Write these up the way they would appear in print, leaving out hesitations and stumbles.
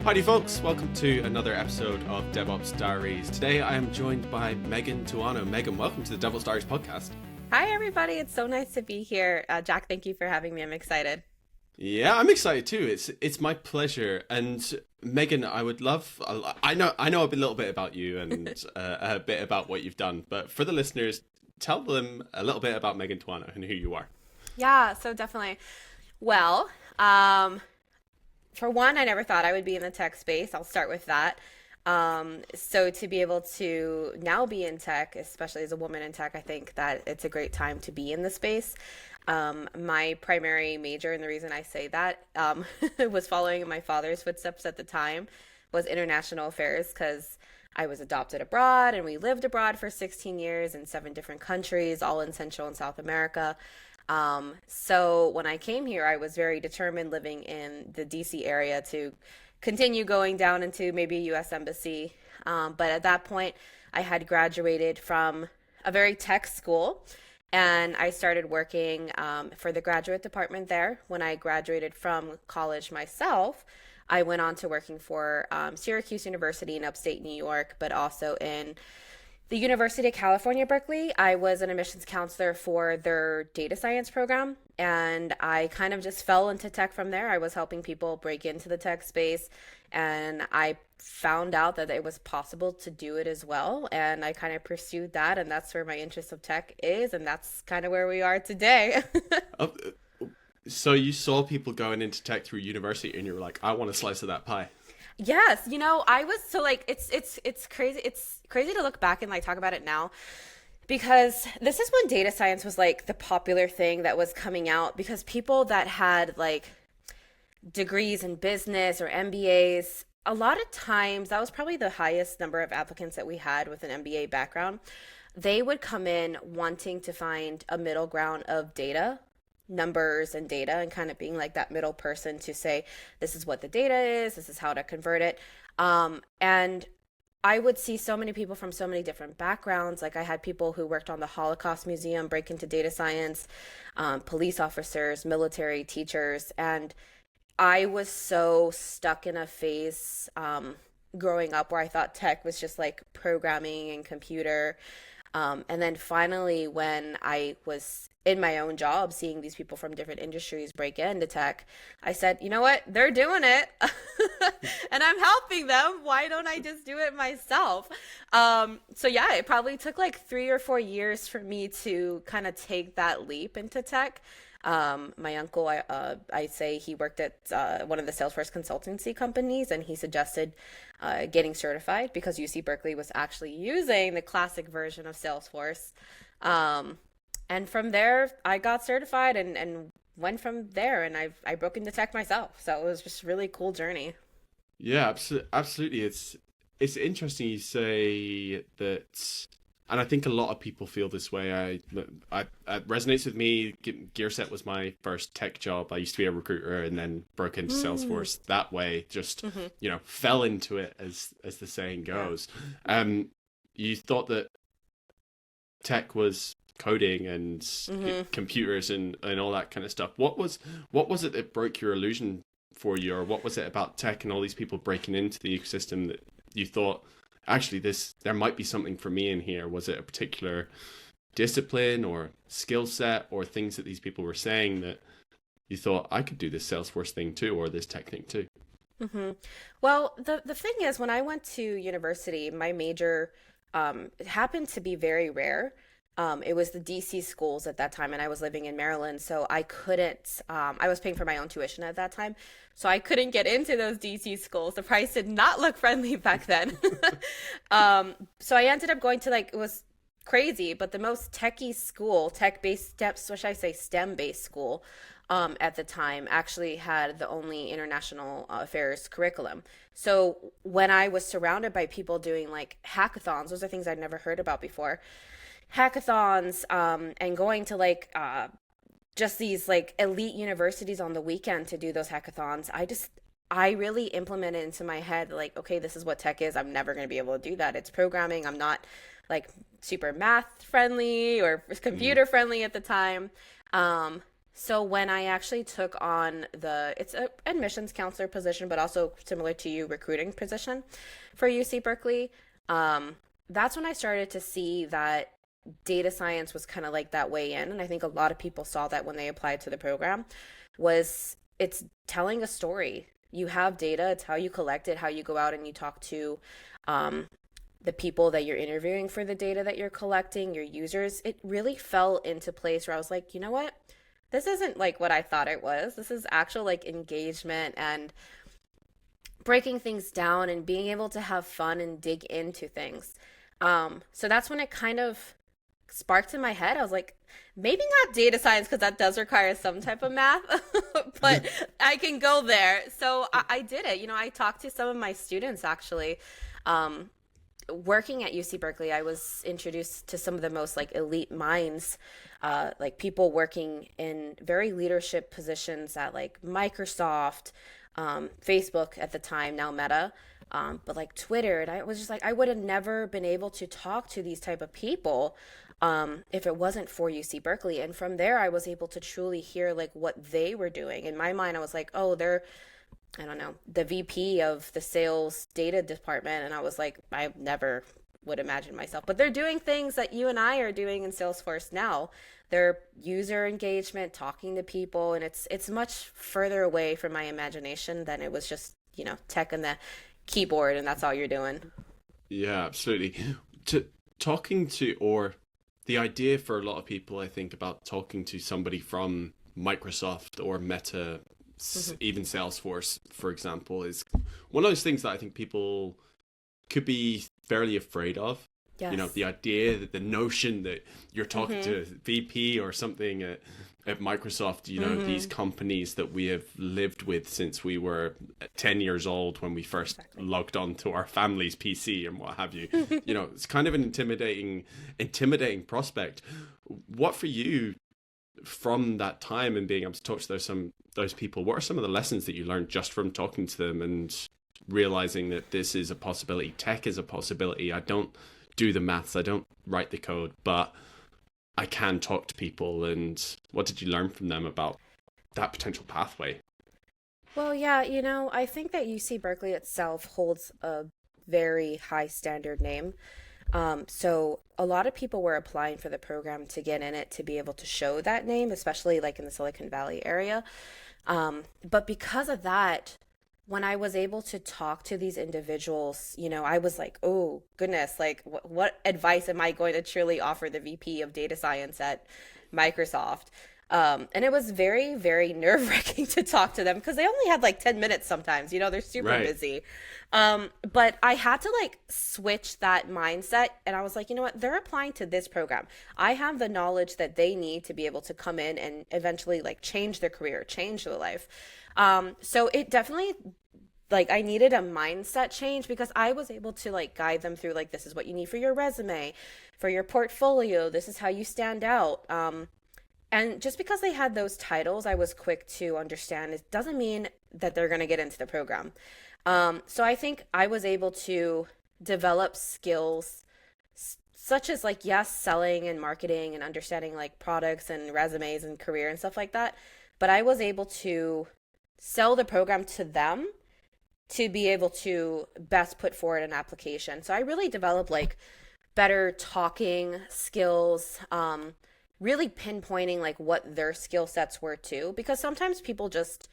Howdy folks, welcome to another episode of DevOps Diaries. Today I am joined by Megan Tuano. Megan, welcome to the DevOps Diaries podcast. Hi everybody, it's so nice to be here. Jack, thank you for having me. I'm excited. Yeah, I'm excited too. It's my pleasure. And Megan, I would love, I know a little bit about you and a bit about what you've done, but for the listeners, tell them a little bit about Megan Tuano and who you are. Yeah, so definitely. Well, for one, I never thought I would be in the tech space. I'll start with that. So to be able to now be in tech, especially as a woman in tech, I think that it's a great time to be in the space. My primary major, and the reason I say that, was following in my father's footsteps at the time, was international affairs, because I was adopted abroad and we lived abroad for 16 years in 7 different countries, all in Central and South America. So when I came here, I was very determined living in the DC area to continue going down into maybe a US embassy. But at that point, I had graduated from a very tech school and I started working for the graduate department there. When I graduated from college myself, I went on to working for Syracuse University in upstate New York, but also in the University of California, Berkeley. I was an admissions counselor for their data science program, and I kind of just fell into tech from there. I was helping people break into the tech space, and I found out that it was possible to do it as well, and I kind of pursued that, and that's where my interest of tech is, and that's kind of where we are today. Oh, so you saw people going into tech through university and you were like, I want a slice of that pie. Yes, I was so like it's crazy. It's crazy to look back and like talk about it now because this is when data science was like the popular thing that was coming out, because people that had like degrees in business or MBAs, a lot of times that was probably the highest number of applicants that we had with an MBA background. They would come in wanting to find a middle ground of data, numbers and data, and kind of being like that middle person to say, this is what the data is, this is how to convert it. And I would see so many people from so many different backgrounds. Like I had people who worked on the Holocaust Museum break into data science, police officers, military, teachers. And I was so stuck in a phase growing up where I thought tech was just like programming and computer. And then finally, when I was in my own job, seeing these people from different industries break into tech, I said, you know what? They're doing it and I'm helping them. Why don't I just do it myself? So yeah, it probably took like 3 or 4 years for me to kind of take that leap into tech. My uncle, I say he worked at one of the Salesforce consultancy companies, and he suggested getting certified because UC Berkeley was actually using the classic version of Salesforce. And from there, I got certified and went from there, and I broke into tech myself. So it was just a really cool journey. Yeah, absolutely. It's interesting you say that, and I think a lot of people feel this way. It resonates with me. GearSet was my first tech job. I used to be a recruiter and then broke into Salesforce that way. Just fell into it, as the saying goes. Yeah. You thought that tech was coding and computers and all that kind of stuff. What was it that broke your illusion for you, or what was it about tech and all these people breaking into the ecosystem that you thought, actually, there might be something for me in here? Was it a particular discipline or skill set or things that these people were saying that you thought, I could do this Salesforce thing too, or this tech thing too? Mm-hmm. Well, the thing is, when I went to university, my major happened to be very rare. It was the DC schools at that time, and I was living in Maryland, so I couldn't, I was paying for my own tuition at that time, so I couldn't get into those DC schools. The price did not look friendly back then. So I ended up going to, like, it was crazy, but the most techie school, tech-based, STEM-based school at the time actually had the only international affairs curriculum. So when I was surrounded by people doing, like, hackathons, those are things I'd never heard about before, hackathons, and going to like just these like elite universities on the weekend to do those hackathons, I really implemented into my head like, okay, this is what tech is. I'm never going to be able to do that. It's programming. I'm not like super math friendly or computer friendly at the time. So when I actually took on it's a admissions counselor position, but also similar to you, recruiting position for UC Berkeley. That's when I started to see that data science was kind of like that way in, and I think a lot of people saw that when they applied to the program. Was it's telling a story. You have data, it's how you collect it, how you go out and you talk to um, the people that you're interviewing for the data that you're collecting, your users. It really fell into place where I was like, you know what? This isn't like what I thought it was. This is actual like engagement and breaking things down and being able to have fun and dig into things. So that's when it kind of sparked in my head. I was like, maybe not data science because that does require some type of math, but I can go there. So I did it. You know, I talked to some of my students actually. Um, Working at UC Berkeley, I was introduced to some of the most like elite minds, like people working in very leadership positions at like Microsoft, Facebook at the time, now Meta, but like Twitter. And I was just like, I would have never been able to talk to these type of people if it wasn't for UC Berkeley. And from there, I was able to truly hear like what they were doing. In my mind, I was like, oh, they're I don't know, the VP of the sales data department. And I was like, I never would imagine myself. But they're doing things that you and I are doing in Salesforce now. They're user engagement, talking to people, and it's much further away from my imagination than it was just, you know, tech and the keyboard and that's all you're doing. Yeah, absolutely. To talking to, or the idea for a lot of people, I think, about talking to somebody from Microsoft or Meta, even Salesforce, for example, is one of those things that I think people could be fairly afraid of. Yes. You know, the idea that the notion that you're talking to VP or something at Microsoft, you know, these companies that we have lived with since we were 10 years old when we first logged on to our family's PC and what have you. You know, it's kind of an intimidating prospect. What for you from that time and being able to talk to those people, what are some of the lessons that you learned just from talking to them and realizing that this is a possibility, tech is a possibility? I don't do the maths, I don't write the code, but I can talk to people. And what did you learn from them about that potential pathway? Well, yeah, you know, I think that UC Berkeley itself holds a very high standard name. So a lot of people were applying for the program to get in it to be able to show that name, especially like in the Silicon Valley area. But because of that, when I was able to talk to these individuals, you know, I was like, oh goodness, like what advice am I going to truly offer the VP of data science at Microsoft? And it was very, very nerve-wracking to talk to them because they only had like 10 minutes sometimes, you know, they're super busy. But I had to like switch that mindset and I was like, you know what, they're applying to this program. I have the knowledge that they need to be able to come in and eventually like change their career, change their life. So it definitely like I needed a mindset change because I was able to like guide them through like this is what you need for your resume, for your portfolio, this is how you stand out. And just because they had those titles, I was quick to understand it doesn't mean that they're going to get into the program. So I think I was able to develop skills such as like, yes, selling and marketing and understanding like products and resumes and career and stuff like that. But I was able to sell the program to them to be able to best put forward an application. So I really developed like better talking skills, really pinpointing like what their skill sets were too, because sometimes people just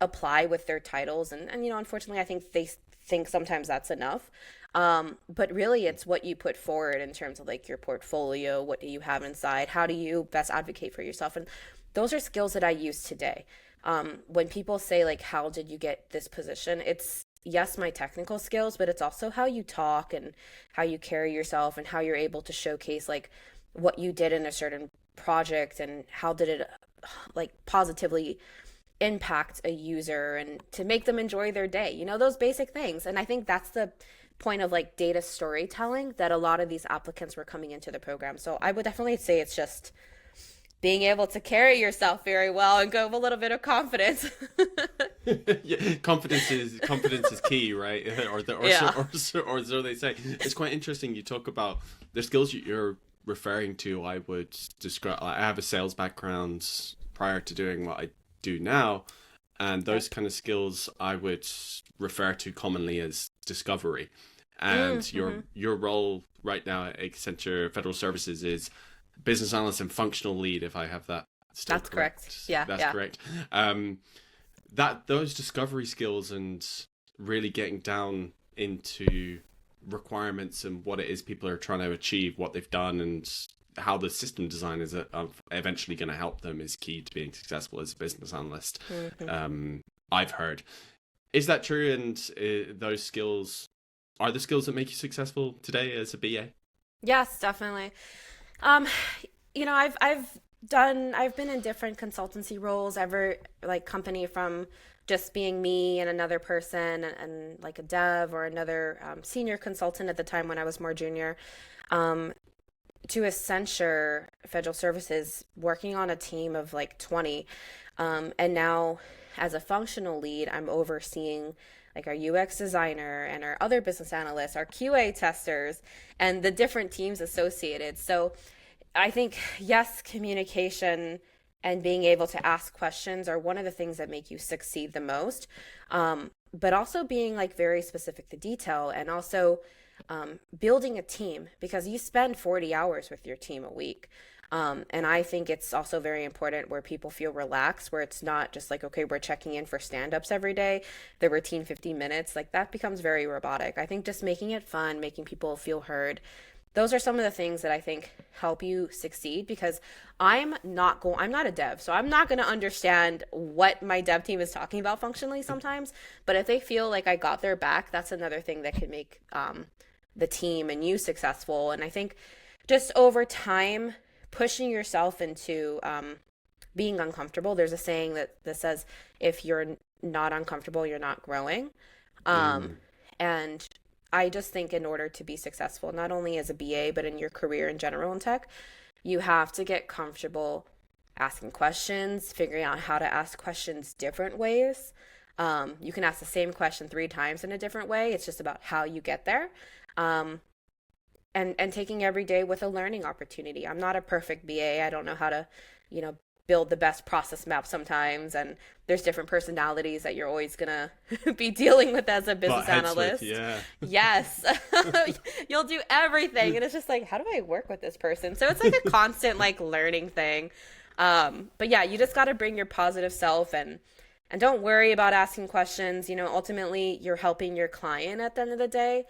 apply with their titles and you know, unfortunately, I think they think sometimes that's enough. But really it's what you put forward in terms of like your portfolio, what do you have inside, how do you best advocate for yourself? And those are skills that I use today. When people say like, how did you get this position? It's yes, my technical skills, but it's also how you talk and how you carry yourself and how you're able to showcase like what you did in a certain project and how did it like positively impact a user and to make them enjoy their day, you know, those basic things. And I think that's the point of like data storytelling that a lot of these applicants were coming into the program. So I would definitely say it's just being able to carry yourself very well and go with a little bit of confidence. Yeah, confidence is key, right? Or so they say. It's quite interesting. You talk about the skills you're referring to. I would describe. I have a sales background. prior to doing what I do now. And those kind of skills I would refer to commonly as discovery. And Mm-hmm. your role right now at Accenture Federal Services is business analyst and functional lead, if I have that still That's correct. correct. Yeah, That's yeah. correct. That those discovery skills and really getting down into requirements and what it is people are trying to achieve, what they've done, and how the system design is eventually going to help them is key to being successful as a business analyst. I've heard. Is that true? And those skills are the skills that make you successful today as a BA? Yes, definitely. Um, I've been in different consultancy roles, ever like company from just being me and another person and like a dev or another senior consultant at the time when I was more junior, um, to Accenture Federal Services, working on a team of like 20. And now as a functional lead, I'm overseeing like our UX designer and our other business analysts, our QA testers, and the different teams associated. So I think, yes, communication and being able to ask questions are one of the things that make you succeed the most. But also being like very specific to detail, and also building a team, because you spend 40 hours with your team a week. And I think it's also very important where people feel relaxed, where it's not just like, okay, we're checking in for stand-ups every day, the routine 50 minutes, like that becomes very robotic. I think just making it fun, making people feel heard, those are some of the things that I think help you succeed, because I'm not a dev, so I'm not going to understand what my dev team is talking about functionally sometimes. But if they feel like I got their back, that's another thing that can make the team and you successful. And I think just over time, pushing yourself into being uncomfortable. There's a saying that says, if you're not uncomfortable, you're not growing. Um, Mm. and I just think in order to be successful, not only as a BA, but in your career in general in tech, you have to get comfortable asking questions, figuring out how to ask questions different ways. You can ask the same question 3 times in a different way. It's just about how you get there. Um, and taking every day with a learning opportunity. I'm not a perfect BA. I don't know how to, you know, build the best process map sometimes, and there's different personalities that you're always gonna be dealing with as a But business heads with, analyst. yeah. Yes. You'll do everything, and it's just like, how do I work with this person? So it's like a constant like learning thing. But yeah, you just got to bring your positive self, and don't worry about asking questions. You know, ultimately you're helping your client at the end of the day.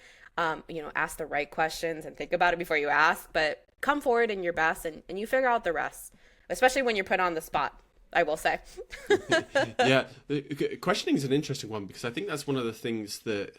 Ask the right questions and think about it before you ask, but come forward in your best, and you figure out the rest, especially when you're put on the spot, I will say. Yeah, questioning is an interesting one, because I think that's one of the things that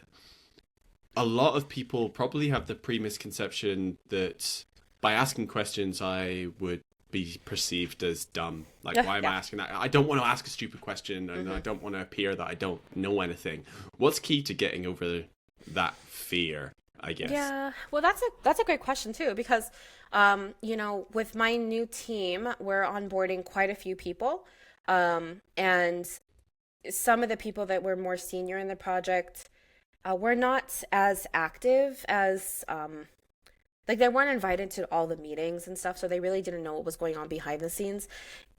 a lot of people probably have the misconception that by asking questions I would be perceived as dumb. Like, why am I Yeah. asking that? I don't want to ask a stupid question, and I don't want to appear that I don't know anything. What's key to getting over that fear, I guess? Yeah, well, that's a great question too, because with my new team, we're onboarding quite a few people, and some of the people that were more senior in the project were not as active as like they weren't invited to all the meetings and stuff, so they really didn't know what was going on behind the scenes.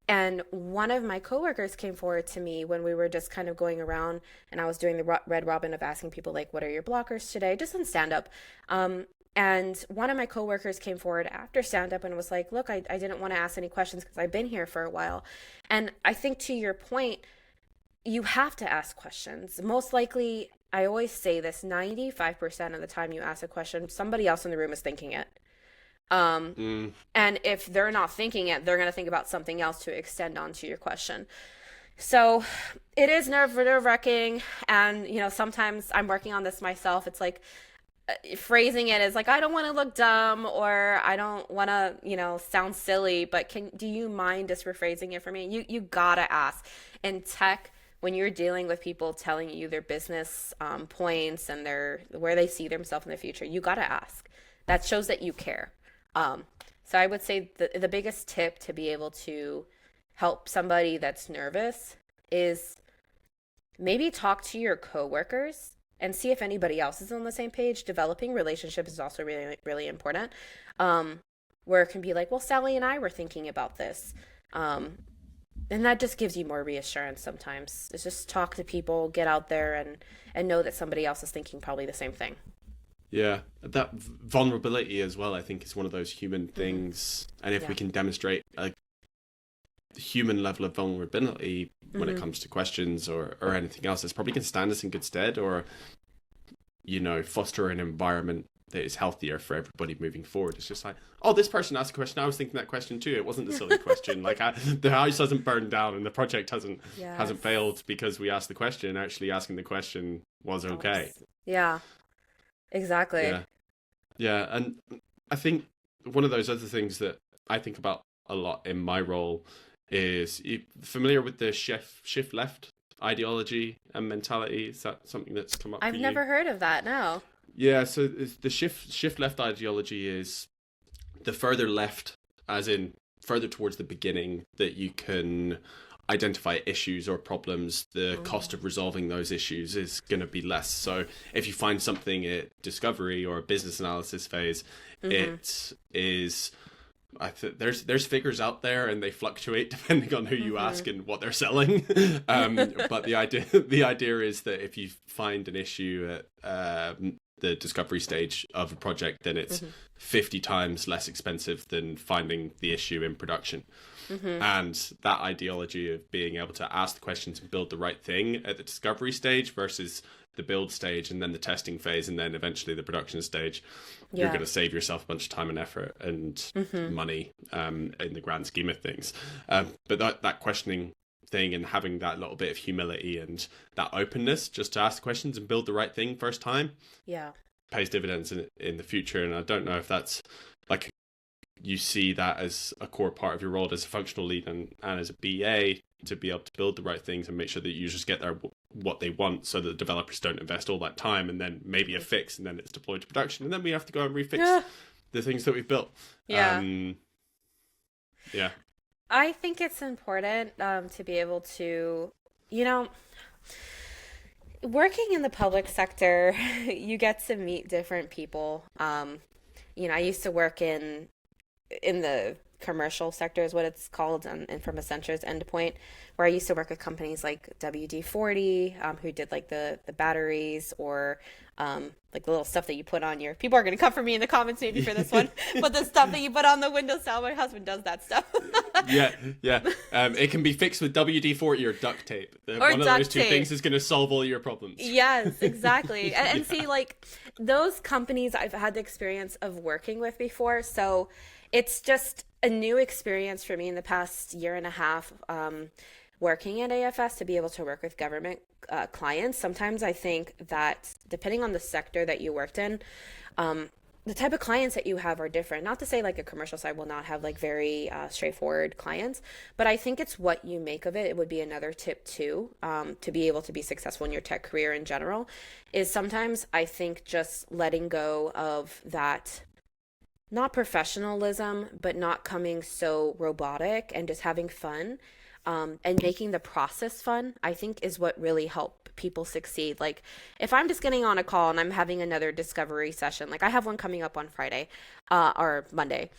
And one of my coworkers came forward to me when we were just kind of going around, and I was doing the red robin of asking people like, "What are your blockers today?" Just in stand up. And one of my coworkers came forward after stand up and was like, "Look, I didn't want to ask any questions because I've been here for a while." And I think to your point, you have to ask questions. Most likely, I always say this: 95% of the time you ask a question, somebody else in the room is thinking it. Um, Mm. and if they're not thinking it, they're going to think about something else to extend onto your question. So it is nerve-wracking. And, sometimes I'm working on this myself. It's like phrasing it as like, I don't want to look dumb, or I don't want to, sound silly, but do you mind just rephrasing it for me? You gotta ask. In tech, when you're dealing with people telling you their business points and where they see themselves in the future, you gotta ask. That shows that you care. So I would say the biggest tip to be able to help somebody that's nervous is maybe talk to your coworkers and see if anybody else is on the same page. Developing relationships is also really, really important. Where it can be like, well, Sally and I were thinking about this. And that just gives you more reassurance sometimes. It's just talk to people, get out there and know that somebody else is thinking probably the same thing. Yeah, that vulnerability as well, I think, is one of those human things. And if we can demonstrate a human level of vulnerability when it comes to questions or anything else, it's probably going to stand us in good stead, or, you know, foster an environment that is healthier for everybody moving forward. It's just like, oh, this person asked a question, I was thinking that question too. It wasn't a silly question. Like, the house hasn't burned down and the project hasn't failed because we asked the question. Actually, asking the question was okay. Yeah, exactly. Yeah, and I think one of those other things that I think about a lot in my role is, you familiar with the shift left ideology and mentality? Is that something that's come up for you? I've never heard of that, no. Yeah, so the shift left ideology is the further left, as in further towards the beginning, that you can identify issues or problems, the cost of resolving those issues is going to be less. So if you find something at discovery or a business analysis phase, it is... there's figures out there and they fluctuate depending on who you ask and what they're selling. But the idea is that if you find an issue at the discovery stage of a project, then it's 50 times less expensive than finding the issue in production. And that ideology of being able to ask the questions and build the right thing at the discovery stage versus the build stage and then the testing phase and then eventually the production stage, you're going to save yourself a bunch of time and effort and money in the grand scheme of things. But that questioning thing and having that little bit of humility and that openness just to ask questions and build the right thing first time pays dividends in the future. And I don't know if that's like, you see that as a core part of your role as a functional lead and as a BA, to be able to build the right things and make sure that users get what they want, so that the developers don't invest all that time and then maybe a fix and then it's deployed to production and then we have to go and refix the things that we've built. I think it's important to be able to, you know, working in the public sector, you get to meet different people. You know, I used to work in the commercial sector is what it's called, and from a Accenture's endpoint, where I used to work with companies like WD-40, who did like the batteries or like the little stuff that you put on your, people are going to come for me in the comments maybe for this one, but the stuff that you put on the windowsill, my husband does that stuff. It can be fixed with WD-40 or duct tape. One of those two things is going to solve all your problems. Yes, exactly. And see, like, those companies I've had the experience of working with before, so it's just a new experience for me in the past year and a half, working at AFS, to be able to work with government clients. Sometimes I think that depending on the sector that you worked in, the type of clients that you have are different. Not to say like a commercial side will not have like very straightforward clients, but I think it's what you make of it. It would be another tip too, to be able to be successful in your tech career in general, is sometimes I think just letting go of that, not professionalism, but not coming so robotic and just having fun, and making the process fun, I think is what really help people succeed. Like if I'm just getting on a call and I'm having another discovery session, like I have one coming up on Friday, or Monday,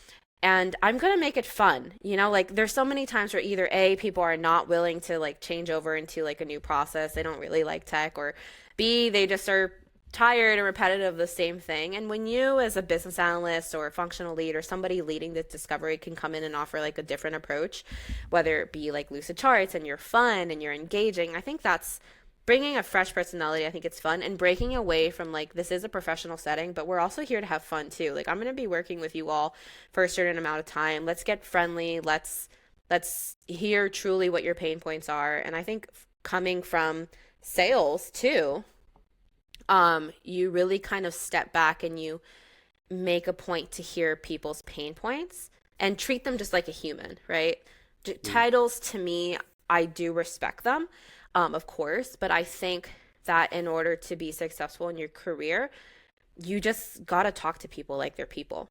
and I'm going to make it fun. You know, like there's so many times where either A, people are not willing to like change over into like a new process. They don't really like tech, or B, they just are tired and repetitive of the same thing. And when you as a business analyst or a functional lead or somebody leading this discovery can come in and offer like a different approach, whether it be like lucid charts and you're fun and you're engaging, I think that's bringing a fresh personality. I think it's fun and breaking away from like, this is a professional setting, but we're also here to have fun too. Like I'm going to be working with you all for a certain amount of time. Let's get friendly. Let's hear truly what your pain points are. And I think coming from sales too, you really kind of step back and you make a point to hear people's pain points and treat them just like a human, right? Titles, to me, I do respect them, of course, but I think that in order to be successful in your career, you just got to talk to people like they're people.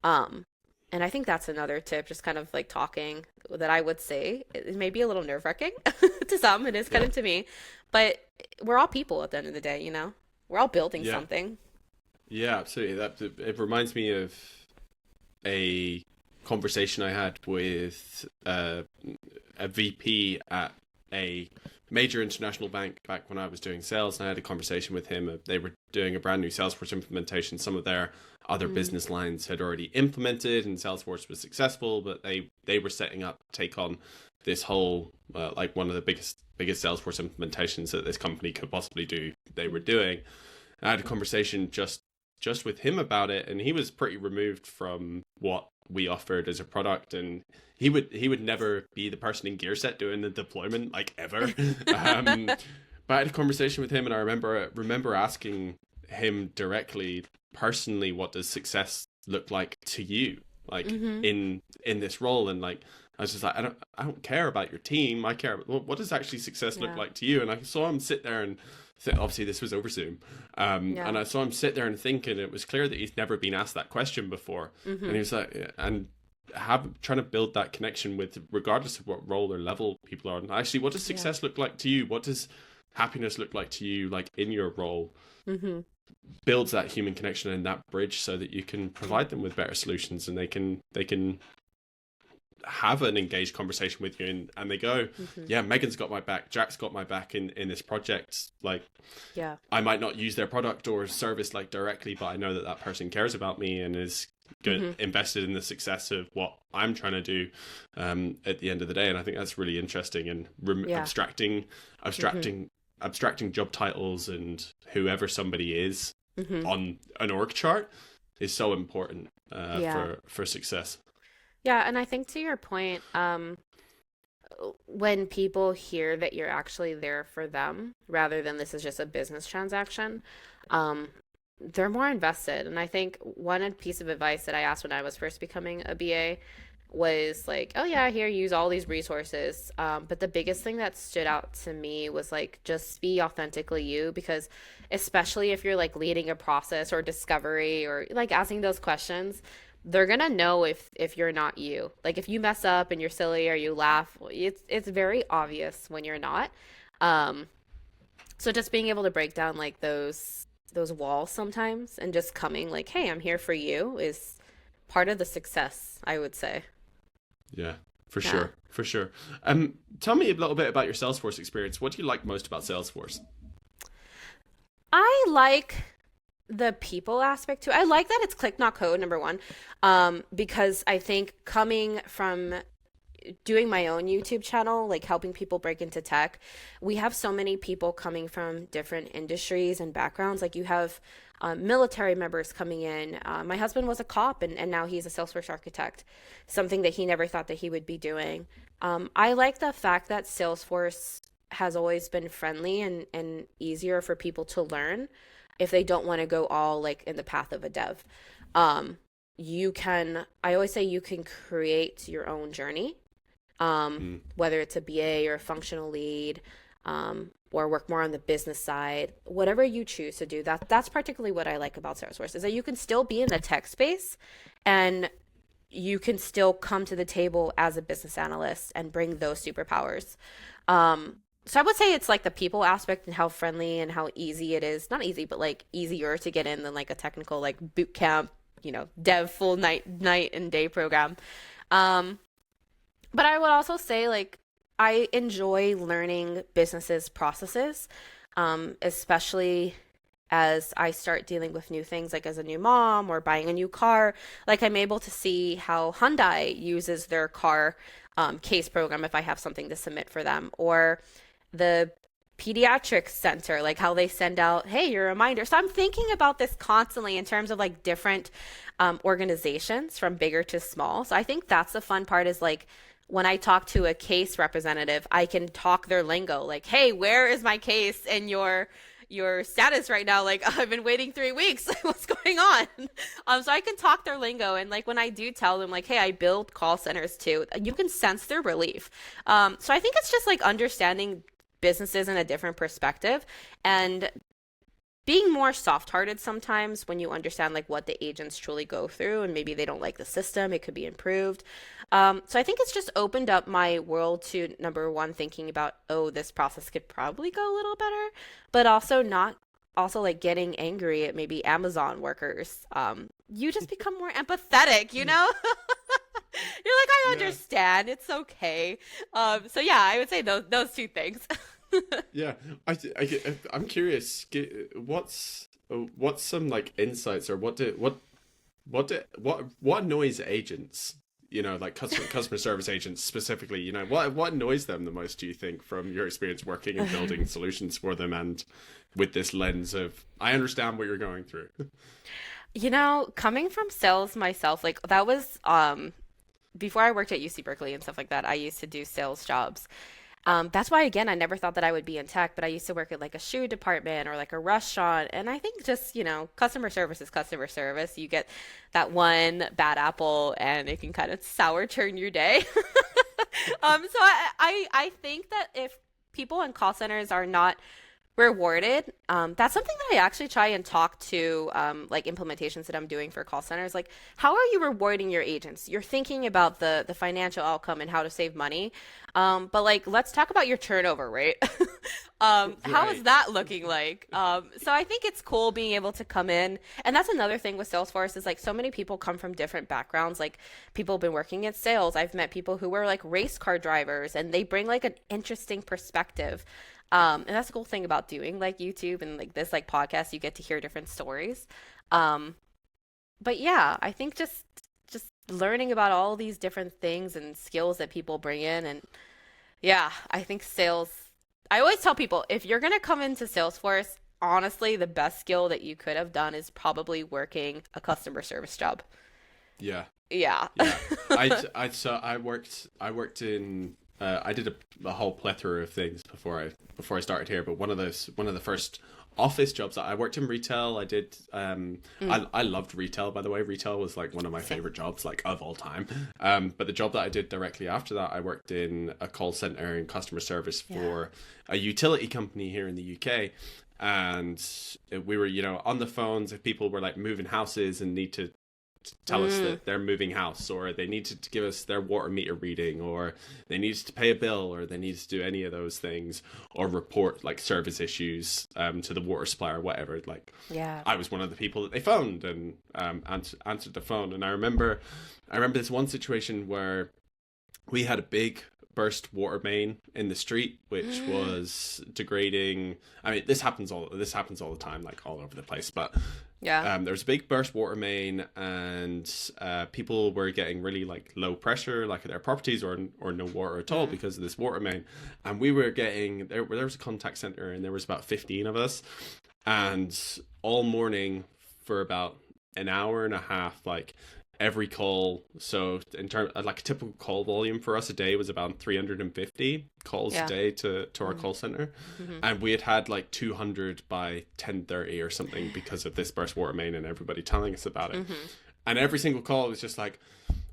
And I think that's another tip, just kind of like talking, that I would say it may be a little nerve-wracking to some, it is kind of to me, but we're all people at the end of the day, you know? We're all building something. Yeah, absolutely. It reminds me of a conversation I had with a VP at a major international bank back when I was doing sales, and I had a conversation with him. They were doing a brand new Salesforce implementation. Some of their other business lines had already implemented, and Salesforce was successful, but they were setting up take on this whole like one of the biggest Salesforce implementations that this company could possibly do. They were doing. I had a conversation just with him about it, and he was pretty removed from what we offered as a product, and he would never be the person in GearSet doing the deployment, like, ever. But I had a conversation with him, and I remember asking him directly, personally, what does success look like to you, like, in this role? And like, I was just like, I don't care about your team. I care about what does actually success look like to you. And I saw him sit there and obviously this was over Zoom, and I saw him sit there and think, and it was clear that he's never been asked that question before. And he was like, and trying to build that connection with, regardless of what role or level people are. And actually, what does success look like to you? What does happiness look like to you, like, in your role? Builds that human connection and that bridge so that you can provide them with better solutions, and they can have an engaged conversation with you, and they go, yeah, Megan's got my back, Jack's got my back in this project. Like, I might not use their product or service like directly, but I know that person cares about me and is invested in the success of what I'm trying to do at the end of the day. And I think that's really interesting, and abstracting job titles and whoever somebody is on an org chart is so important for success. Yeah, and I think to your point, when people hear that you're actually there for them rather than this is just a business transaction, they're more invested. And I think one piece of advice that I asked when I was first becoming a BA was like, oh yeah, here, use all these resources. But the biggest thing that stood out to me was like, just be authentically you, because especially if you're like leading a process or discovery or like asking those questions, they're gonna know if you're not you. Like, if you mess up and you're silly or you laugh, it's very obvious when you're not. So just being able to break down like those walls sometimes and just coming like, hey, I'm here for you, is part of the success, I would say. Yeah, for sure. Tell me a little bit about your Salesforce experience. What do you like most about Salesforce? I like the people aspect too. I like that it's click not code, number one, because I think coming from doing my own YouTube channel, like helping people break into tech, we have so many people coming from different industries and backgrounds. Like, you have military members coming in. My husband was a cop, and now he's a Salesforce architect, something that he never thought that he would be doing. I like the fact that Salesforce has always been friendly and easier for people to learn if they don't want to go all like in the path of a dev. I always say you can create your own journey, whether it's a BA or a functional lead, or work more on the business side, whatever you choose to do. That's particularly what I like about Salesforce, is that you can still be in the tech space and you can still come to the table as a business analyst and bring those superpowers. So I would say it's like the people aspect and how friendly and how easy it is. Not easy, but like easier to get in than like a technical like boot camp, dev full night and day program. But I would also say like I enjoy learning businesses' processes, especially as I start dealing with new things, like as a new mom or buying a new car. Like, I'm able to see how Hyundai uses their car case program if I have something to submit for them, or the pediatrics center, like how they send out, hey, your reminder. So I'm thinking about this constantly in terms of like different organizations from bigger to small. So I think that's the fun part, is like when I talk to a case representative, I can talk their lingo, like, hey, where is my case and your status right now? Like, I've been waiting 3 weeks. What's going on? So I can talk their lingo. And like when I do tell them like, hey, I build call centers too, you can sense their relief. So I think it's just like understanding businesses in a different perspective and being more soft-hearted sometimes when you understand like what the agents truly go through, and maybe they don't like the system, it could be improved. So I think it's just opened up my world to, number one, thinking about, oh, this process could probably go a little better, but also like getting angry at maybe Amazon workers. You just become more empathetic, You're like, I Yeah. understand. It's okay. So yeah, I would say those two things. Yeah, I'm curious. What's some like insights, or what annoys agents? You know, like customer service agents specifically. You know, what annoys them the most? Do you think, from your experience working and building solutions for them, and with this lens of I understand what you're going through? Coming from sales myself, like that was before I worked at UC Berkeley and stuff like that, I used to do sales jobs. That's why, again, I never thought that I would be in tech, but I used to work at like a shoe department or like a restaurant. And I think just, customer service is customer service. You get that one bad apple and it can kind of sour turn your day. So I think that if people in call centers are not rewarded, that's something that I actually try and talk to like implementations that I'm doing for call centers. Like, how are you rewarding your agents? You're thinking about the financial outcome and how to save money, but like, let's talk about your turnover rate. How is Right. that looking like? So I think it's cool being able to come in, and that's another thing with Salesforce is like so many people come from different backgrounds. Like, people have been working in sales. I've met people who were like race car drivers, and they bring like an interesting perspective. And that's the cool thing about doing like YouTube and like this like podcast, you get to hear different stories. Um, but yeah, I think just learning about all these different things and skills that people bring in, and yeah, I think sales. I always tell people if you're gonna come into Salesforce, honestly, the best skill that you could have done is probably working a customer service job. Yeah. Yeah. Yeah, I worked in I did a whole plethora of things before I started here, but one of the first office jobs that I worked in retail. I did Mm, I loved retail, by the way. Retail was like one of my same. favorite jobs, like, of all time. But the job that I did directly after that, I worked in a call center and customer service Yeah. for a utility company here in the UK. And we were, on the phones if people were like moving houses and need to tell us Mm, that they're moving house, or they needed to give us their water meter reading, or they needed to pay a bill, or they needed to do any of those things, or report like service issues to the water supply or whatever. Like, yeah. I was one of the people that they phoned and answered the phone. And I remember this one situation where we had a big burst water main in the street, which was degrading. I mean, this happens all the time, like all over the place. But Yeah. there was a big burst water main, and people were getting really like low pressure, like at their properties, or no water at all Mm, because of this water main. And we were getting there was a contact center, and there was about 15 of us, and all morning for about an hour and a half, like every call. So in terms like a typical call volume for us a day was about 350 calls a yeah. day to our Mm, call center, hmm. and we had like 200 by 10:30 or something because of this burst water main and everybody telling us about it. Hmm. And every single call was just like,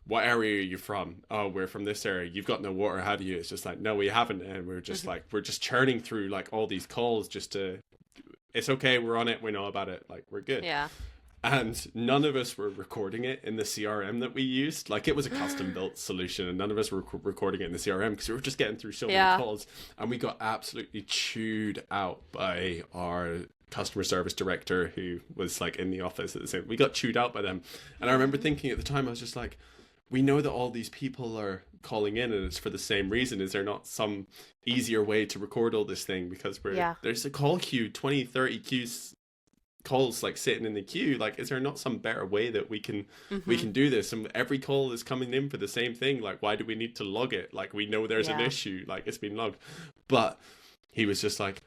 what area are you from? Oh, we're from this area. You've got no water, have you? It's just like, no, we haven't. And we're just Hmm. like, we're just churning through like all these calls just to, it's okay, we're on it, we know about it, like, we're good. Yeah. And none of us were recording it in the CRM that we used. Like, it was a custom built solution, and none of us were recording it in the CRM because we were just getting through so many Yeah. calls. And we got absolutely chewed out by our customer service director, who was like in the office at the same. We got chewed out by them. And I remember thinking at the time, I was just like, we know that all these people are calling in and it's for the same reason. Is there not some easier way to record all this thing? Because Yeah. there's a call queue, 20, 30 queues, calls like sitting in the queue. Like, is there not some better way that we Hmm. can do this? And every call is coming in for the same thing. Like, why do we need to log it? Like, we know there's an Yeah. issue, like it's been logged. But he was just like,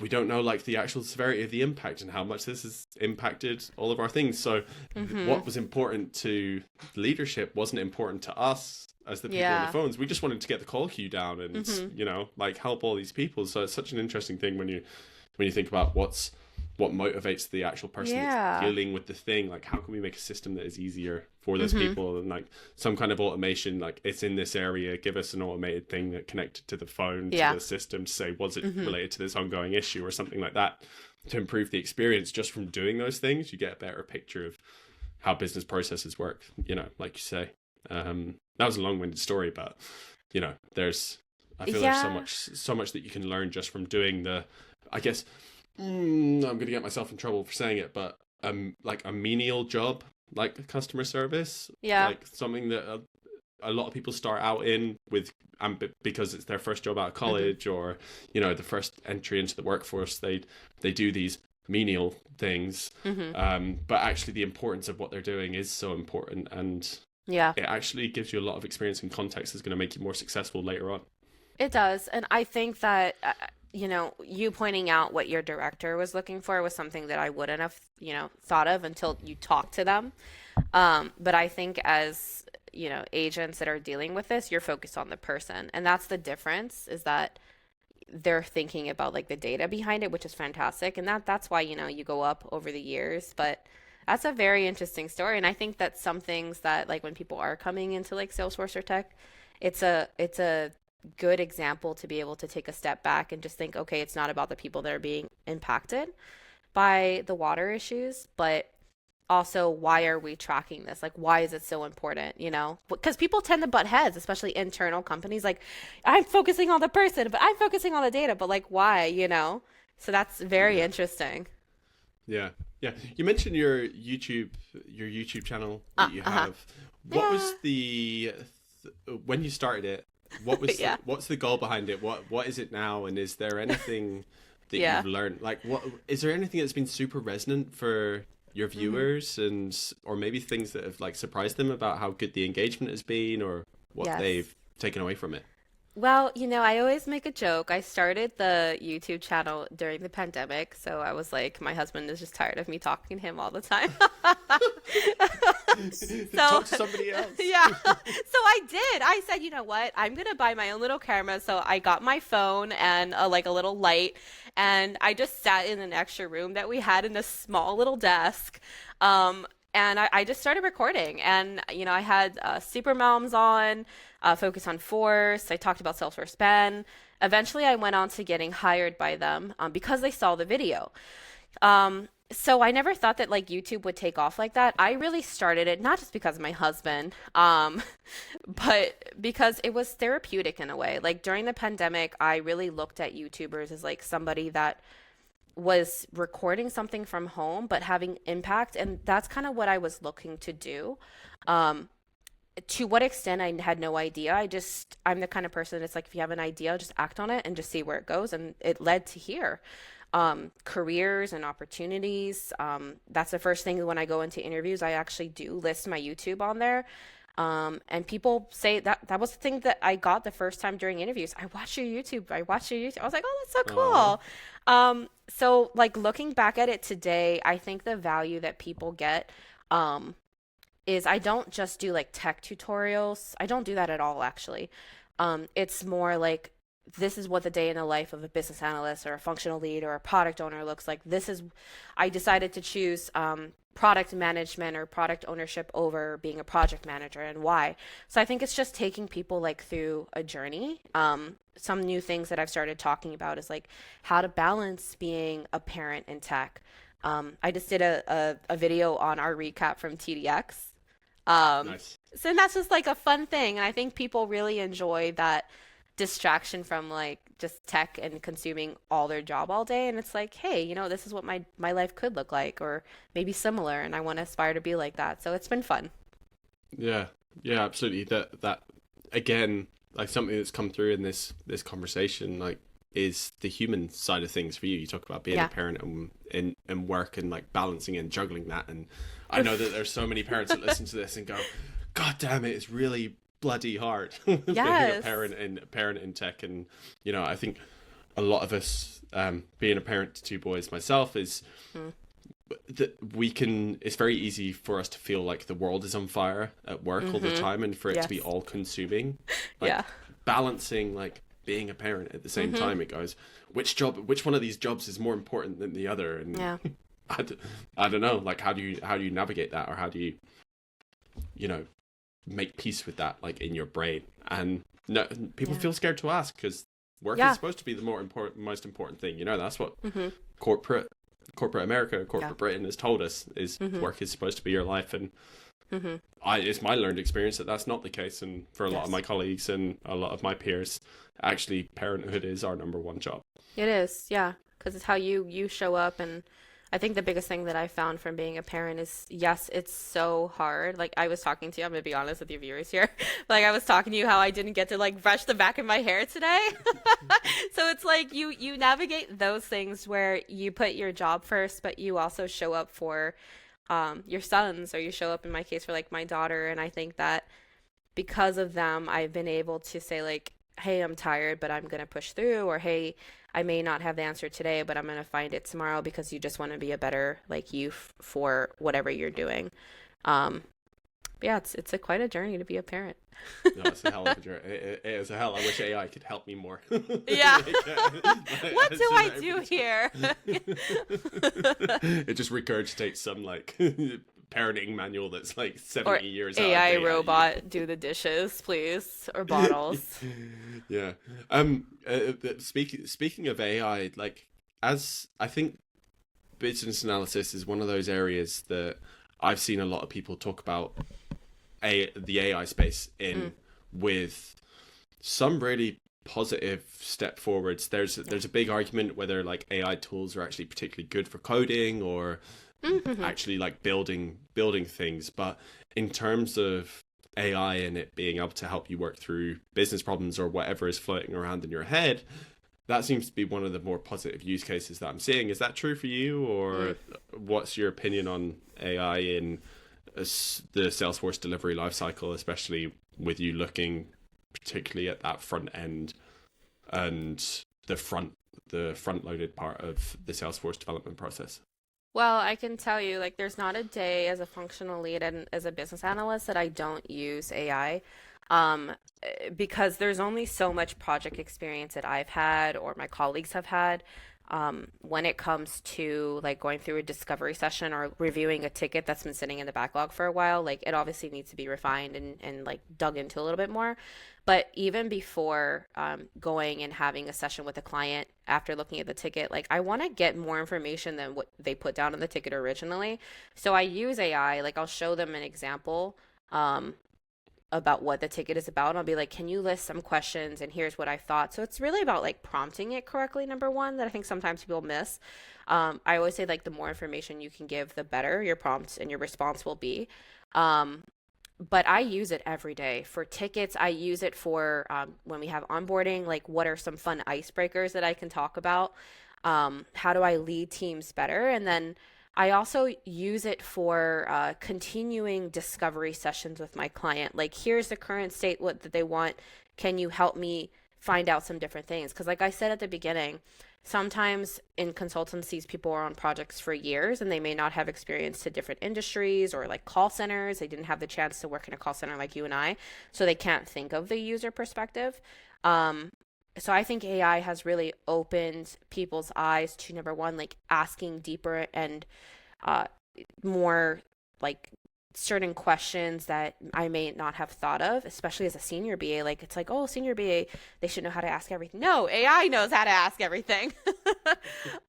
we don't know like the actual severity of the impact and how much this has impacted all of our things. So Hmm. what was important to leadership wasn't important to us as the people on the Yeah. phones. We just wanted to get the call queue down and Hmm. like help all these people. So it's such an interesting thing when you think about what motivates the actual person that's Yeah. dealing with the thing. Like, how can we make a system that is easier for those Hmm. people? And like some kind of automation, like, it's in this area, give us an automated thing that connected to the phone, to Yeah. the system, to say, was it Hmm. related to this ongoing issue or something like that, to improve the experience. Just from doing those things, you get a better picture of how business processes work, like you say. That was a long-winded story, but there's I feel there's Yeah. so much that you can learn just from doing the, I guess, I'm gonna get myself in trouble for saying it, but like a menial job, like customer service, Yeah. like something that a lot of people start out in with, because it's their first job out of college, or the first entry into the workforce, they do these menial things, but actually the importance of what they're doing is so important, and it actually gives you a lot of experience and context that's going to make you more successful later on. It does. And I think that, you pointing out what your director was looking for was something that I wouldn't have, thought of until you talked to them. But I think as, agents that are dealing with this, you're focused on the person. And that's the difference, is that they're thinking about like the data behind it, which is fantastic. And that's why, you go up over the years. But that's a very interesting story. And I think that some things that, like, when people are coming into like Salesforce or tech, it's a good example to be able to take a step back and just think, okay, it's not about the people that are being impacted by the water issues, but also, why are we tracking this? Like, why is it so important? Because people tend to butt heads, especially internal companies. Like, I'm focusing on the person, but I'm focusing on the data, but like, why, So that's very interesting. Yeah. You mentioned your YouTube channel that you have. What was when you started it? What was what's the goal behind it? What is it now? And is there anything that you've learned? Like, what is there anything that's been super resonant for your viewers, and or maybe things that have like surprised them about how good the engagement has been, or what they've taken away from it? Well, I always make a joke. I started the YouTube channel during the pandemic, so I was like, my husband is just tired of me talking to him all the time. Talk to somebody else. Yeah. So I did. I said, you know what? I'm going to buy my own little camera. So I got my phone and a little light, and I just sat in an extra room that we had in a small little desk. And I just started recording, and I had Super Moms on, Focus on Force. I talked about Salesforce Ben. Eventually, I went on to getting hired by them because they saw the video. So I never thought that like YouTube would take off like that. I really started it not just because of my husband, but because it was therapeutic in a way. Like during the pandemic, I really looked at YouTubers as like somebody that was recording something from home but having impact, and that's kind of what I was looking to do. To what extent, I had no idea. I'm the kind of person that's like, if you have an idea, just act on it and just see where it goes, and it led to here. Careers and opportunities. That's the first thing when I go into interviews. I actually do list my YouTube on there. And people say that was the thing that I got the first time during interviews. I watched your YouTube. I was like, oh, that's so cool. So like looking back at it today, I think the value that people get, is I don't just do like tech tutorials. I don't do that at all, actually. It's more like, this is what the day in the life of a business analyst or a functional lead or a product owner looks like. I decided to choose product management or product ownership over being a project manager, and why. So I think it's just taking people like through a journey. Some new things that I've started talking about is like how to balance being a parent in tech. I just did a video on our recap from TDX. Nice. So that's just like a fun thing. And I think people really enjoy that distraction from like just tech and consuming all their job all day. And it's like, hey, this is what my life could look like, or maybe similar. And I want to aspire to be like that. So it's been fun. Yeah, absolutely. That again, like something that's come through in this conversation, like, is the human side of things for you. You talk about being a parent and work and like balancing and juggling that. And I know that there's so many parents that listen to this and go, God damn it, it's really bloody hard being a parent in tech. And I think a lot of us, being a parent to two boys myself, is that it's very easy for us to feel like the world is on fire at work all the time, and for it to be all consuming, like balancing like being a parent at the same time. It goes, which one of these jobs is more important than the other? And I don't know, like how do you navigate that, or how do you make peace with that, like in your brain? And no, people feel scared to ask, because work is supposed to be the most important thing. That's what corporate America, corporate Britain has told us, is work is supposed to be your life. And it's my learned experience that that's not the case. And for a lot of my colleagues and a lot of my peers, actually parenthood is our number one job. It is, yeah, because it's how you show up. And I think the biggest thing that I found from being a parent is, yes, it's so hard. Like I was talking to you, I'm gonna be honest with your viewers here. Like I was talking to you how I didn't get to like brush the back of my hair today. So it's like you navigate those things where you put your job first, but you also show up for your sons, or you show up in my case for like my daughter. And I think that because of them, I've been able to say like, hey, I'm tired, but I'm gonna push through, or hey, I may not have the answer today, but I'm gonna find it tomorrow, because you just want to be a better like you for whatever you're doing. Um, yeah, it's a quite a journey to be a parent. No, it's a hell of a journey. It is a hell. I wish AI could help me more. Yeah. Like, What do I do here? It just regurgitates some like parenting manual that's like Or 70 years AI out of date. robot, do the dishes, please, or bottles. Yeah. Speaking of AI, like, as I think business analysis is one of those areas that I've seen a lot of people talk about the AI space in, with some really positive step forwards. There's a big argument whether like AI tools are actually particularly good for coding, or actually like building things. But in terms of AI and it being able to help you work through business problems or whatever is floating around in your head, that seems to be one of the more positive use cases that I'm seeing. Is that true for you, or what's your opinion on AI in the Salesforce delivery lifecycle, especially with you looking particularly at that front end and the front loaded part of the Salesforce development process? Well, I can tell you, like, there's not a day as a functional lead and as a business analyst that I don't use AI. Because there's only so much project experience that I've had or my colleagues have had. When it comes to like going through a discovery session or reviewing a ticket that's been sitting in the backlog for a while, like it obviously needs to be refined and like dug into a little bit more. But even before going and having a session with a client after looking at the ticket, like I want to get more information than what they put down in the ticket originally. So I use AI, like I'll show them an example. About what the ticket is about. I'll be like, can you list some questions? And here's what I thought. So it's really about like prompting it correctly, number one, that I think sometimes people miss. I always say like the more information you can give, the better your prompt and your response will be. But I use it every day for tickets. I use it for when we have onboarding, like what are some fun icebreakers that I can talk about? How do I lead teams better? And then I also use it for continuing discovery sessions with my client. Like, here's the current state, what that they want. Can you help me find out some different things? Because like I said at the beginning, sometimes in consultancies, people are on projects for years and they may not have experience to different industries or like call centers. They didn't have the chance to work in a call center like you and I, so they can't think of the user perspective. So I think AI has really opened people's eyes to, number one, like asking deeper and more like certain questions that I may not have thought of, especially as a senior BA. Like it's like, oh, senior BA, they should know how to ask everything. No, AI knows how to ask everything.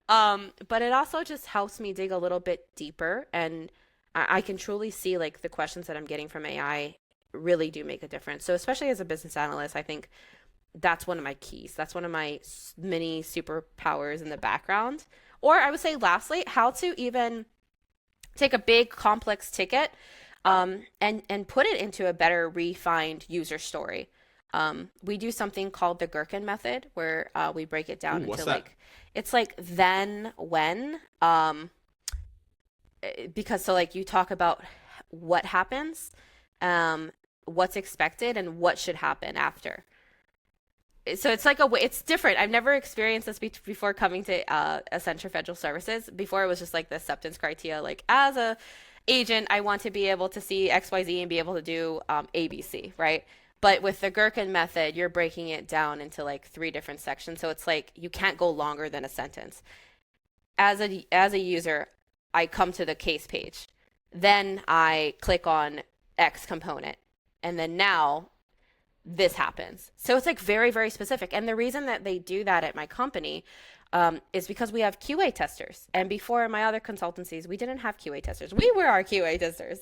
But it also just helps me dig a little bit deeper, and I can truly see like the questions that I'm getting from AI really do make a difference. So especially as a business analyst, I think that's one of my keys. That's one of my mini superpowers in the background. Or I would say lastly, how to even take a big complex ticket and put it into a better refined user story. We do something called the Gherkin method where we break it down into like, it's like then, when, because so like you talk about what happens, what's expected, and what should happen after. So it's like it's different. I've never experienced this before coming to Accenture Federal Services. Before it was just like the acceptance criteria. Like as a agent, I want to be able to see XYZ and be able to do ABC, right? But with the Gherkin method, you're breaking it down into like 3 different sections. So it's like you can't go longer than a sentence. As a user, I come to the case page. Then I click on X component. And then now this happens. So it's like very, very specific. And the reason that they do that at my company is because we have QA testers. And before in my other consultancies, we didn't have QA testers. We were our QA testers.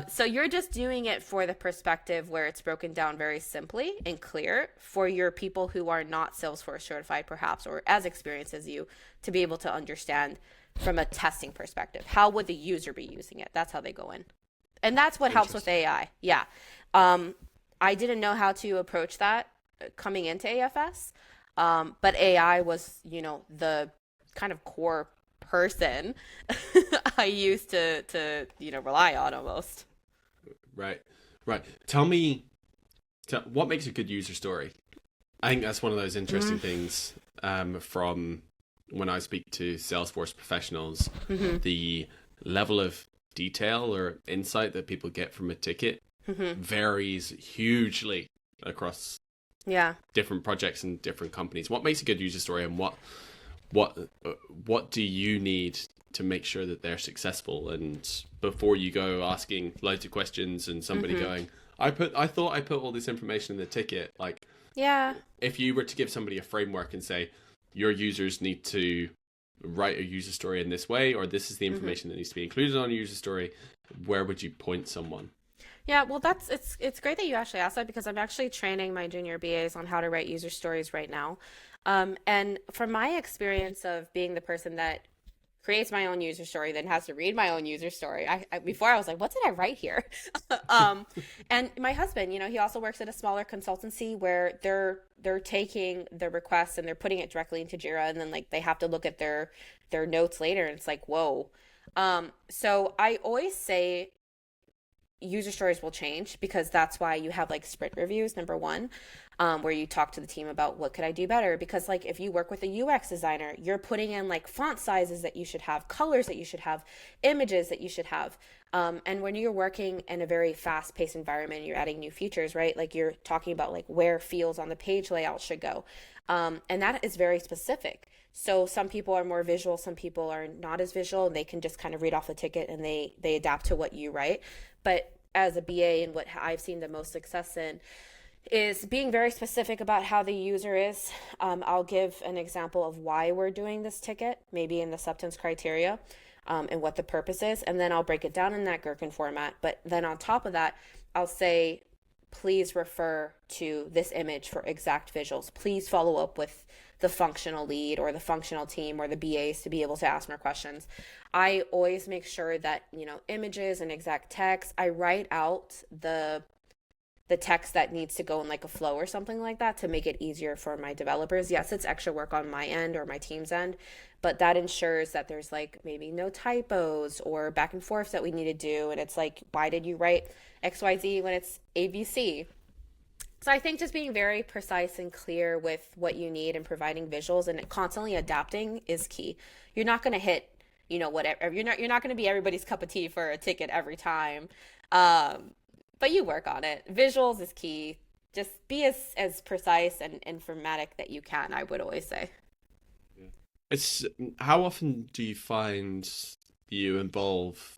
So you're just doing it for the perspective where it's broken down very simply and clear for your people who are not Salesforce certified, perhaps, or as experienced as you, to be able to understand from a testing perspective. How would the user be using it? That's how they go in. And that's what helps with Interesting. AI. Yeah. I didn't know how to approach that coming into AFS. But AI was, the kind of core person I used to rely on almost. Right. Right. Tell me, what makes a good user story? I think that's one of those interesting things from when I speak to Salesforce professionals. The level of detail or insight that people get from a ticket varies hugely across Yeah. different projects and different companies. What makes a good user story, and what do you need to make sure that they're successful? And before you go asking loads of questions and somebody going, I thought I put all this information in the ticket. Like, Yeah. if you were to give somebody a framework and say, your users need to write a user story in this way, or this is the information that needs to be included on a user story, where would you point someone? Yeah, well, it's great that you actually asked that because I'm actually training my junior BAs on how to write user stories right now. And from my experience of being the person that creates my own user story, then has to read my own user story, before I was like, what did I write here? um, and my husband, he also works at a smaller consultancy where they're taking the requests and they're putting it directly into Jira, and then like they have to look at their notes later, and it's like, whoa. So I always say user stories will change because that's why you have like sprint reviews, number one, where you talk to the team about what could I do better. Because like if you work with a UX designer, you're putting in like font sizes that you should have, colors that you should have, images that you should have. And when you're working in a very fast-paced environment, you're adding new features, right? Like you're talking about like where fields on the page layout should go. And that is very specific. So some people are more visual, some people are not as visual, and they can just kind of read off the ticket and they adapt to what you write. But as a BA, and what I've seen the most success in is being very specific about how the user is. I'll give an example of why we're doing this ticket, maybe in the substance criteria, and what the purpose is, and then I'll break it down in that Gherkin format. But then on top of that, I'll say, please refer to this image for exact visuals. Please follow up with the functional lead or the functional team or the BAs to be able to ask more questions. I always make sure that, images and exact text, I write out the text that needs to go in like a flow or something like that to make it easier for my developers. Yes, it's extra work on my end or my team's end, but that ensures that there's like maybe no typos or back and forth that we need to do. And it's like, why did you write XYZ when it's ABC? So I think just being very precise and clear with what you need and providing visuals and constantly adapting is key. You're not going to hit, whatever. You're not going to be everybody's cup of tea for a ticket every time. But you work on it. Visuals is key. Just be as precise and informatic that you can, I would always say. It's how often do you find you involve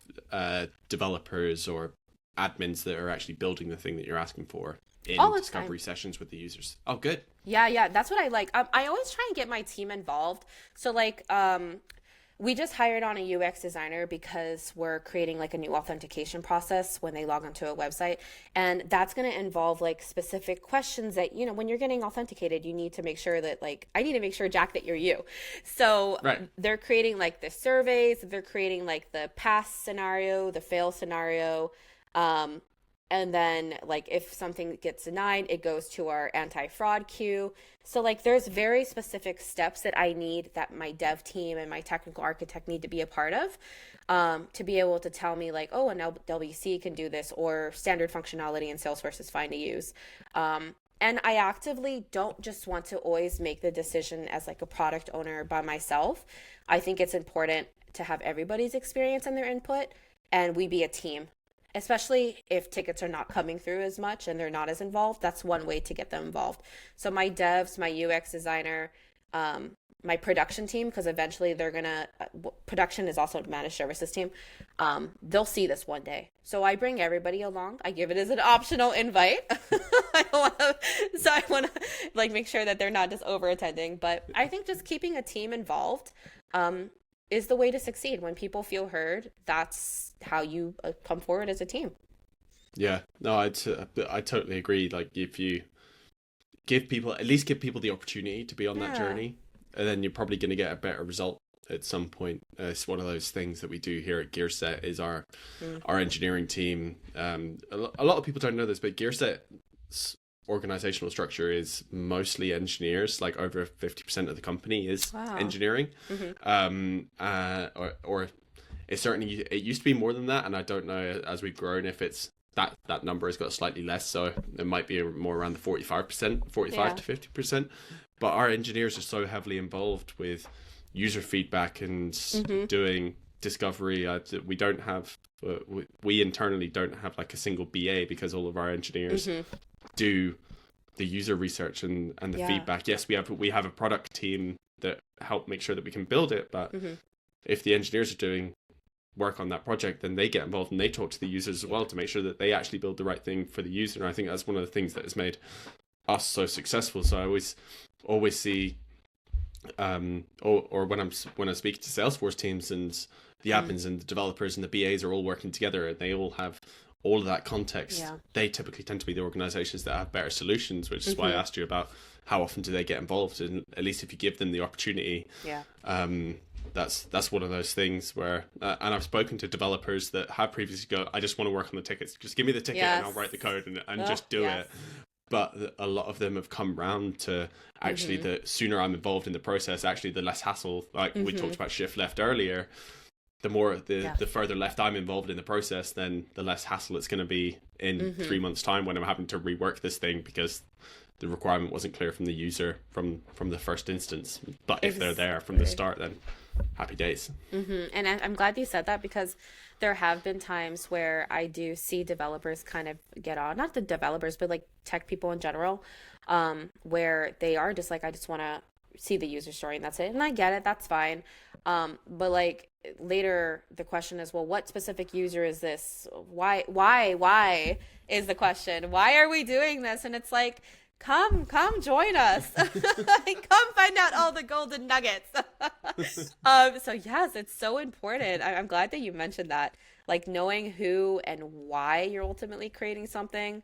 developers or admins that are actually building the thing that you're asking for in All the discovery time. sessions with the users? Oh, good. Yeah, that's what I like. I always try and get my team involved. So like, we just hired on a UX designer because we're creating like a new authentication process when they log onto a website. And that's going to involve like specific questions that, when you're getting authenticated, you need to make sure that like, I need to make sure, Jack, that you're you. So Right. they're creating like the surveys, they're creating like the pass scenario, the fail scenario. And then like if something gets denied, it goes to our anti-fraud queue. So like there's very specific steps that I need that my dev team and my technical architect need to be a part of, to be able to tell me like, oh, an LWC can do this, or standard functionality in Salesforce is fine to use. And I actively don't just want to always make the decision as like a product owner by myself. I think it's important to have everybody's experience and their input, and we be a team, especially if tickets are not coming through as much and they're not as involved. That's one way to get them involved. So my devs, my UX designer, my production team, because eventually they're gonna production is also a managed services team, they'll see this one day. So I bring everybody along. I give it as an optional invite. I want to like make sure that they're not just over attending. But I think just keeping a team involved is the way to succeed. When people feel heard, that's how you come forward as a team. Yeah. No, I totally agree. Like if you at least give people the opportunity to be on that Yeah. journey, and then you're probably going to get a better result at some point. It's one of those things that we do here at GearSet is our engineering team. A lot of people don't know this, but GearSet's organizational structure is mostly engineers. Like over 50% of the company is engineering. Or it certainly, it used to be more than that, and I don't know as we've grown if it's that number has got slightly less, so it might be more around the 45% to 50%. But our engineers are so heavily involved with user feedback and doing discovery. We don't have we internally don't have like a single BA, because all of our engineers do the user research and the feedback. Yes, we have a product team that help make sure that we can build it, but if the engineers are doing work on that project, then they get involved and they talk to the users as well to make sure that they actually build the right thing for the user. And I think that's one of the things that has made us so successful. So I always see or when I'm speaking to Salesforce teams, and the admins and the developers and the BAs are all working together, and they all have all of that context. They typically tend to be the organizations that have better solutions, which is why I asked you about how often do they get involved. And at least if you give them the opportunity, that's one of those things where and I've spoken to developers that have previously go, I just want to work on the tickets, just give me the ticket and I'll write the code and just do it. But a lot of them have come round to actually the sooner I'm involved in the process, actually the less hassle. Like we talked about shift left earlier, the more the further left I'm involved in the process, then the less hassle it's going to be in 3 months' time when I'm having to rework this thing because the requirement wasn't clear from the user from the first instance. But if they're there from the start, then happy days. And I'm glad you said that, because there have been times where I do see developers kind of get on, not the developers, but like tech people in general, where they are just like, I just want to see the user story and that's it. And I get it, that's fine. But like later the question is, well, what specific user is this? Why is the question? Why are we doing this? And it's like, come join us. Come find out all the golden nuggets. So yes, it's so important. I'm glad that you mentioned that, like knowing who and why you're ultimately creating something,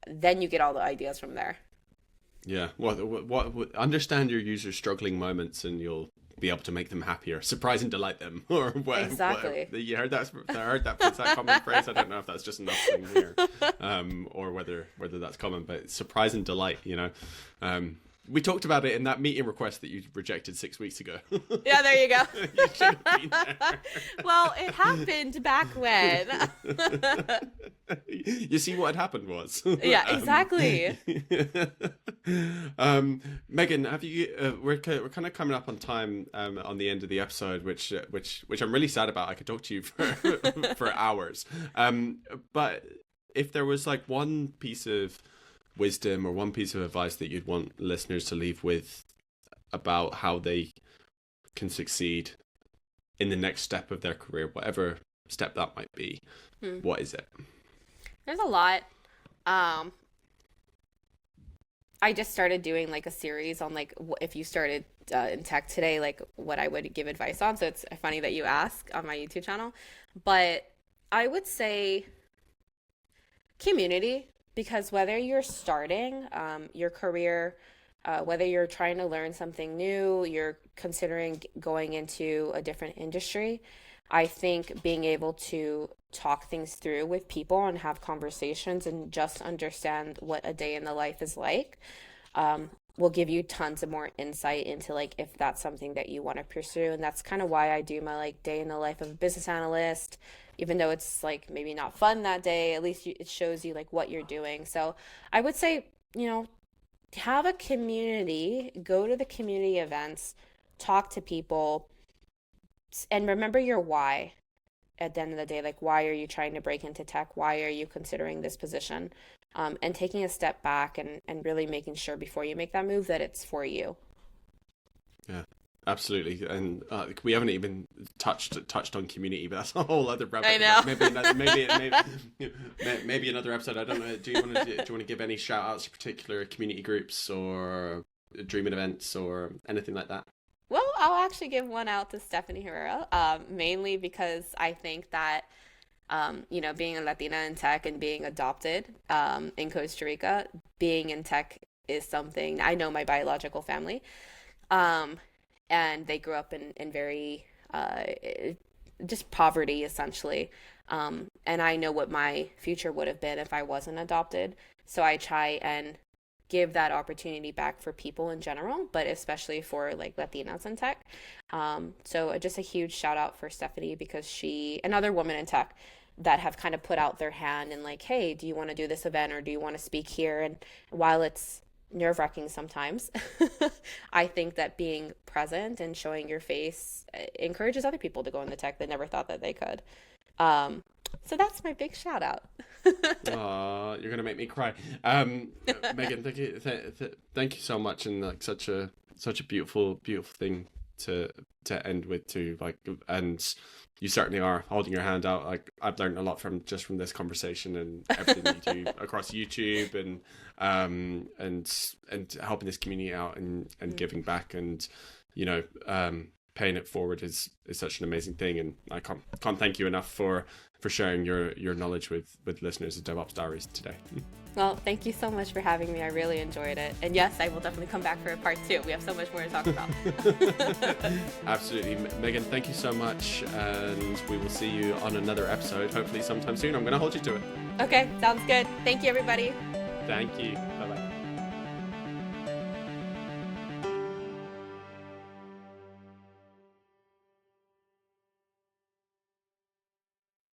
then you get all the ideas from there. Yeah. What understand your users' struggling moments, and you'll be able to make them happier, surprise and delight them, or whatever. Exactly. You heard that? I heard that. It's that common phrase. I don't know if that's just enough thing here, or whether that's common. But surprise and delight. We talked about it in that meeting request that you rejected 6 weeks ago. Yeah, there you go. You should have been there. Well, it happened back when. You see what had happened was. Yeah, exactly. Megan, have you? We're kind of coming up on time on the end of the episode, which I'm really sad about. I could talk to you for hours. But if there was like one piece of wisdom or one piece of advice that you'd want listeners to leave with about how they can succeed in the next step of their career, whatever step that might be, what is it? There's a lot. I just started doing like a series on like if you started in tech today, like what I would give advice on. So it's funny that you ask on my YouTube channel, but I would say community. Because whether you're starting your career, whether you're trying to learn something new, you're considering going into a different industry, I think being able to talk things through with people and have conversations and just understand what a day in the life is like will give you tons of more insight into like if that's something that you want to pursue. And that's kind of why I do my like day in the life of a business analyst. Even though it's like maybe not fun that day, at least it shows you like what you're doing. So I would say, have a community, go to the community events, talk to people, and remember your why at the end of the day. Like, why are you trying to break into tech? Why are you considering this position? And taking a step back and really making sure before you make that move that it's for you. Yeah. Absolutely, and we haven't even touched on community, but that's a whole other rabbit. I know. Maybe another episode. I don't know. Do you want to give any shout outs to particular community groups or dreaming events or anything like that? Well, I'll actually give one out to Stephanie Herrera, mainly because I think that being a Latina in tech and being adopted in Costa Rica, being in tech is something I know my biological family. and they grew up in very just poverty essentially. And I know what my future would have been if I wasn't adopted. So I try and give that opportunity back for people in general, but especially for like Latinas in tech. So just a huge shout out for Stephanie, because she, another woman in tech that have kind of put out their hand and like, hey, do you want to do this event or do you want to speak here? And while it's nerve-wracking sometimes, I think that being present and showing your face encourages other people to go into tech that never thought that they could. So that's my big shout out. Aw, you're gonna make me cry. Megan, thank you so much, and like such a beautiful thing to end with too. Like, and you certainly are holding your hand out. Like, I've learned a lot from this conversation and everything that you do across YouTube, and helping this community out and giving back, and paying it forward is such an amazing thing. And I can't thank you enough for sharing your knowledge with listeners of DevOps Diaries today. Well, thank you so much for having me. I really enjoyed it. And yes, I will definitely come back for a part 2. We have so much more to talk about. Absolutely. Megan, thank you so much. And we will see you on another episode, hopefully sometime soon. I'm going to hold you to it. Okay, sounds good. Thank you, everybody. Thank you.